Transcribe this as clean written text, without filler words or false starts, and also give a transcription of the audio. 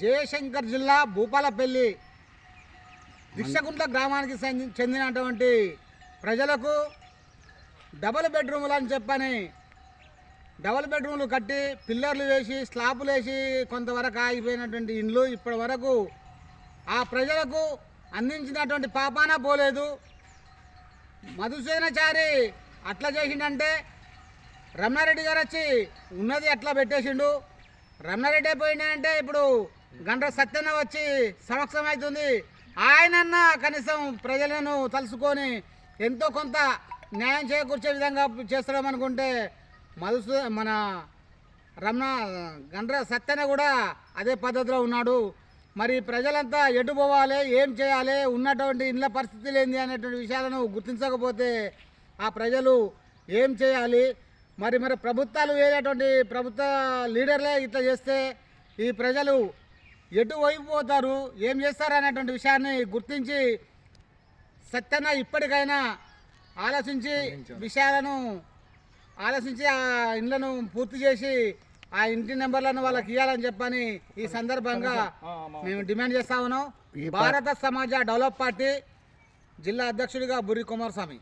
జయశంకర్ జిల్లా భూపాలపల్లి దిక్షగుంట్ల గ్రామానికి చెందినటువంటి ప్రజలకు డబుల్ బెడ్రూములు అని చెప్పని డబుల్ బెడ్రూమ్లు కట్టి పిల్లర్లు వేసి స్లాబులు వేసి కొంతవరకు ఆగిపోయినటువంటి ఇండ్లు ఇప్పటి వరకు ఆ ప్రజలకు అందించినటువంటి పాపాన పోలేదు. మధుసేనాచారి అట్లా చేసిండంటే రమణారెడ్డి గారు వచ్చి ఉన్నది ఎట్లా పెట్టేసిండు. రమణారెడ్డి పోయినాయంటే ఇప్పుడు గండ్ర సత్యన్న వచ్చి సమక్షం అవుతుంది. ఆయనన్నా కనీసం ప్రజలను తలుసుకొని ఎంతో కొంత న్యాయం చేకూర్చే విధంగా చేస్తాం అనుకుంటే మన గండ్ర సత్యన్న కూడా అదే పద్ధతిలో ఉన్నాడు. మరి ప్రజలంతా ఎటు పోవాలి, ఏం చేయాలి, ఉన్నటువంటి ఇళ్ళ పరిస్థితులు ఏంది అనేటువంటి విషయాలను గుర్తించకపోతే ఆ ప్రజలు ఏం చేయాలి? మరి ప్రభుత్వాలు వేరేటువంటి ప్రభుత్వ లీడర్లే ఇట్లా చేస్తే ఈ ప్రజలు ఎటు వైపుపోతారు, ఏం చేస్తారు అనేటువంటి విషయాన్ని గుర్తించి సత్యన్న ఇప్పటికైనా ఆలోచించి విషయాలను ఆలోచించి ఆ ఇండ్లను పూర్తి చేసి ఆ ఇంటి నెంబర్లను వాళ్ళకి ఇవ్వాలని చెప్పని ఈ సందర్భంగా మేము డిమాండ్ చేస్తా ఉన్నాం. భారత సమాజ డెవలప్ పార్టీ జిల్లా అధ్యక్షుడిగా బుర్రి కుమారస్వామి.